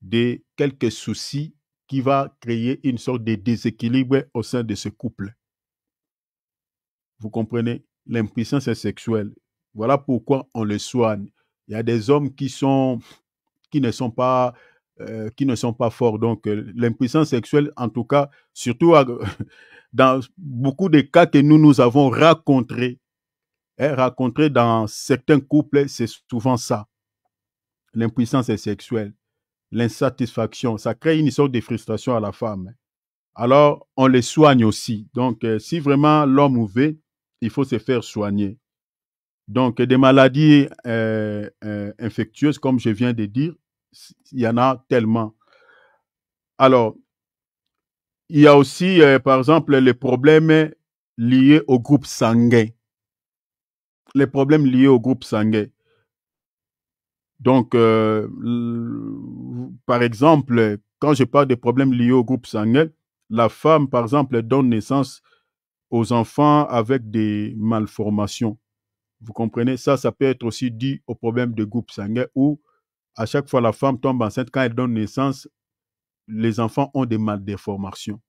Speaker 1: de quelques soucis qui va créer une sorte de déséquilibre au sein de ce couple. Vous comprenez? L'impuissance sexuelle. Voilà pourquoi on le soigne. Il y a des hommes qui ne sont pas forts. Donc, l'impuissance sexuelle, en tout cas, surtout dans beaucoup de cas que nous avons rencontrés dans certains couples, c'est souvent ça. L'impuissance sexuelle, l'insatisfaction, ça crée une sorte de frustration à la femme. Alors, on les soigne aussi. Donc, si vraiment l'homme veut, il faut se faire soigner. Donc, des maladies infectieuses, comme je viens de dire, il y en a tellement. Alors, il y a aussi, par exemple, les problèmes liés au groupe sanguin. Les problèmes liés au groupe sanguin. Donc, par exemple, quand je parle des problèmes liés au groupe sanguin, la femme, par exemple, donne naissance aux enfants avec des malformations. Vous comprenez? Ça peut être aussi dû au problème de groupe sanguin où à chaque fois la femme tombe enceinte, quand elle donne naissance, les enfants ont des malformations.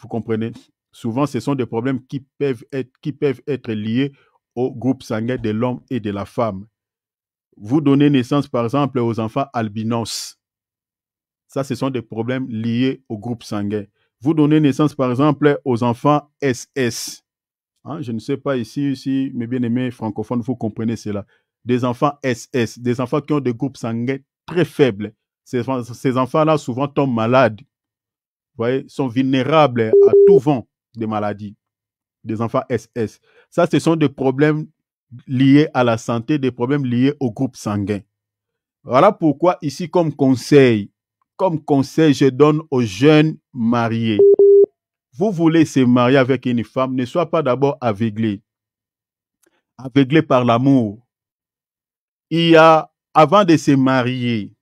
Speaker 1: Vous comprenez? Souvent, ce sont des problèmes qui peuvent être liés au groupe sanguin de l'homme et de la femme. Vous donnez naissance, par exemple, aux enfants albinos. Ça, ce sont des problèmes liés au groupe sanguin. Vous donnez naissance, par exemple, aux enfants SS. Hein, je ne sais pas ici, si mes bien-aimés francophones, vous comprenez cela. Des enfants SS, des enfants qui ont des groupes sanguins très faibles. Ces enfants-là, souvent, tombent malades. Vous voyez, sont vulnérables à tout vent de maladies. Des enfants SS. Ça, ce sont des problèmes liés à la santé, des problèmes liés au groupe sanguin. Voilà pourquoi ici, comme conseil, je donne aux jeunes mariés. Vous voulez se marier avec une femme, ne sois pas d'abord aveuglé. Aveuglé par l'amour. Il y a, avant de se marier,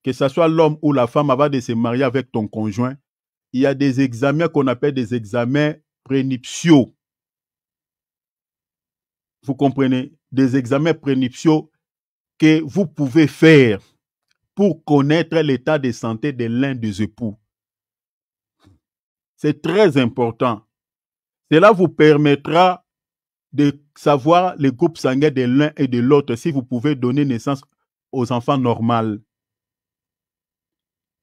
Speaker 1: que ce soit l'homme ou la femme, avant de se marier avec ton conjoint, il y a des examens qu'on appelle des examens prénuptiaux. Vous comprenez? Des examens prénuptiaux que vous pouvez faire pour connaître l'état de santé de l'un des époux. C'est très important. Cela vous permettra de savoir les groupes sanguins de l'un et de l'autre si vous pouvez donner naissance aux enfants normaux.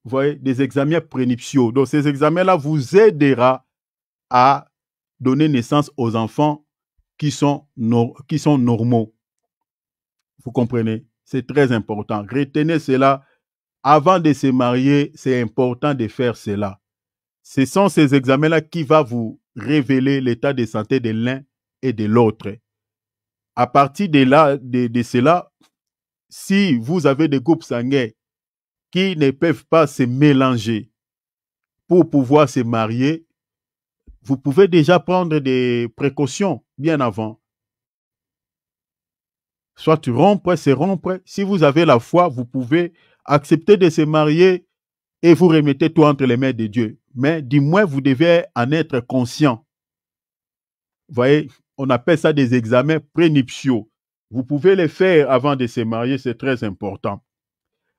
Speaker 1: Vous voyez, des examens prénuptiaux. Donc, ces examens-là vous aideront à donner naissance aux enfants qui sont normaux. Vous comprenez? C'est très important. Retenez cela. Avant de se marier, c'est important de faire cela. Ce sont ces examens-là qui vont vous révéler l'état de santé de l'un et de l'autre. À partir de cela, si vous avez des groupes sanguins qui ne peuvent pas se mélanger pour pouvoir se marier, vous pouvez déjà prendre des précautions bien avant. Soit rompre, c'est rompre. Si vous avez la foi, vous pouvez accepter de se marier et vous remettez tout entre les mains de Dieu. Mais du moins, vous devez en être conscient. Vous voyez, on appelle ça des examens prénuptiaux. Vous pouvez les faire avant de se marier, c'est très important.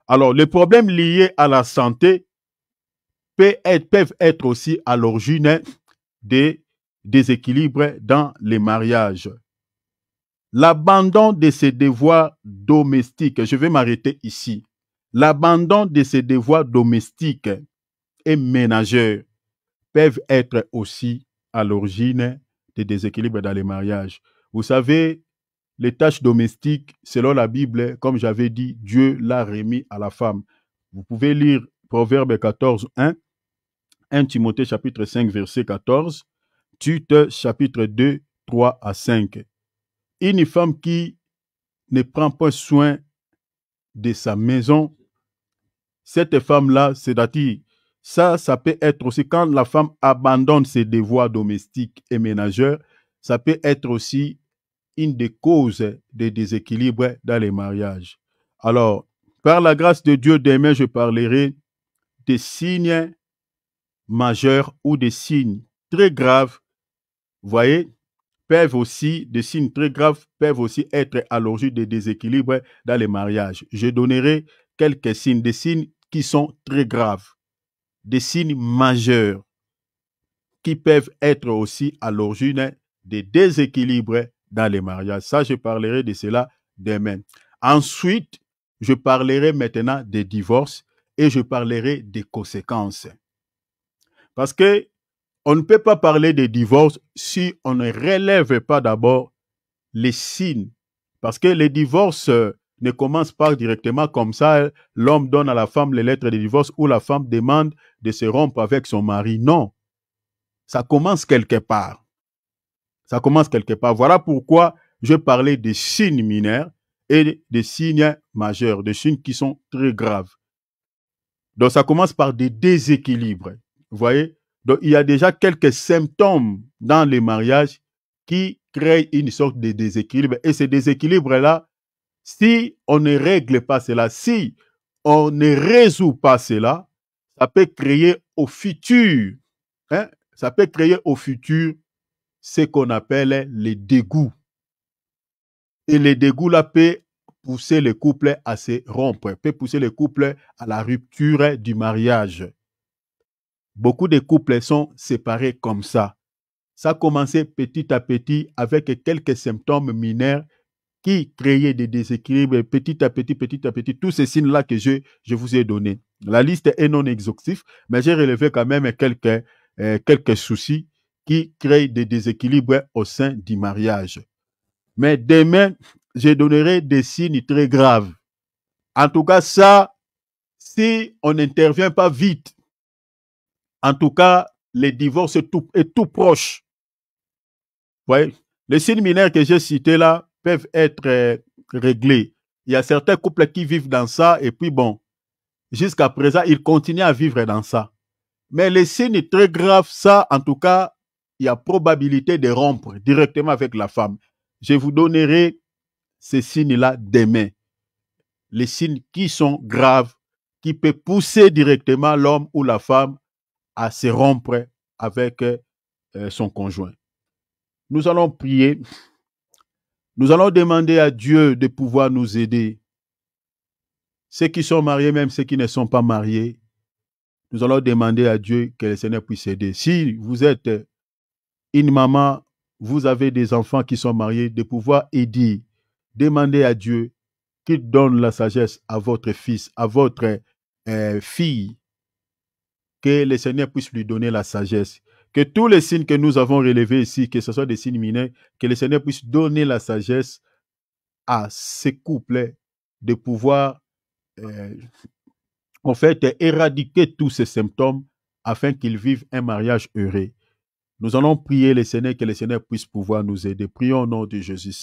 Speaker 1: Alors, les problèmes liés à la santé peuvent être aussi à l'origine des déséquilibres dans les mariages. L'abandon de ses devoirs domestiques, je vais m'arrêter ici. L'abandon de ses devoirs domestiques et ménageurs peuvent être aussi à l'origine des déséquilibres dans les mariages. Vous savez, les tâches domestiques, selon la Bible, comme j'avais dit, Dieu l'a remis à la femme. Vous pouvez lire Proverbe 14, 1, 1 Timothée chapitre 5, verset 14, Tite chapitre 2, 3 à 5. Une femme qui ne prend pas soin de sa maison, cette femme-là, c'est-à-dire, ça peut être aussi quand la femme abandonne ses devoirs domestiques et ménageurs, ça peut être aussi une des causes des déséquilibres dans les mariages. Alors, par la grâce de Dieu, demain, je parlerai des signes majeurs ou des signes très graves, vous voyez, des signes très graves peuvent aussi être à l'origine des déséquilibres dans les mariages. Je donnerai quelques signes, des signes qui sont très graves, des signes majeurs qui peuvent être aussi à l'origine des déséquilibres dans les mariages. Ça, je parlerai de cela demain. Ensuite, je parlerai maintenant des divorces et je parlerai des conséquences. Parce que on ne peut pas parler de divorce si on ne relève pas d'abord les signes. Parce que les divorces ne commencent pas directement comme ça. L'homme donne à la femme les lettres de divorce ou la femme demande de se rompre avec son mari. Non. Ça commence quelque part. Ça commence quelque part. Voilà pourquoi je parlais des signes mineurs et des signes majeurs, des signes qui sont très graves. Donc, ça commence par des déséquilibres. Vous voyez? Donc, il y a déjà quelques symptômes dans les mariages qui créent une sorte de déséquilibre. Et ces déséquilibres-là, si on ne règle pas cela, si on ne résout pas cela, ça peut créer au futur, ça peut créer au futur ce qu'on appelle les dégoûts. Et les dégoûts-là peuvent pousser le couple à se rompre, peut pousser le couple à la rupture du mariage. Beaucoup de couples sont séparés comme ça. Ça a commencé petit à petit avec quelques symptômes mineurs qui créaient des déséquilibres petit à petit, tous ces signes-là que je vous ai donnés. La liste est non exhaustive, mais j'ai relevé quand même quelques soucis qui créent des déséquilibres au sein du mariage. Mais demain, je donnerai des signes très graves. En tout cas, ça, si on n'intervient pas vite, en tout cas, le divorce est tout proche. Ouais. Les signes mineurs que j'ai cités là peuvent être réglés. Il y a certains couples qui vivent dans ça et puis bon, jusqu'à présent, ils continuent à vivre dans ça. Mais les signes très graves, ça, en tout cas, il y a probabilité de rompre directement avec la femme. Je vous donnerai ces signes-là demain. Les signes qui sont graves, qui peuvent pousser directement l'homme ou la femme à se rompre avec son conjoint. Nous allons prier. Nous allons demander à Dieu de pouvoir nous aider. Ceux qui sont mariés, même ceux qui ne sont pas mariés, nous allons demander à Dieu que le Seigneur puisse aider. Si vous êtes une maman, vous avez des enfants qui sont mariés, de pouvoir aider, demander à Dieu qu'il donne la sagesse à votre fils, à votre fille, que le Seigneur puisse lui donner la sagesse. Que tous les signes que nous avons relevés ici, que ce soit des signes mineurs, que le Seigneur puisse donner la sagesse à ces couples de pouvoir en fait éradiquer tous ces symptômes afin qu'ils vivent un mariage heureux. Nous allons prier le Seigneur, que le Seigneur puisse pouvoir nous aider. Prions au nom de Jésus.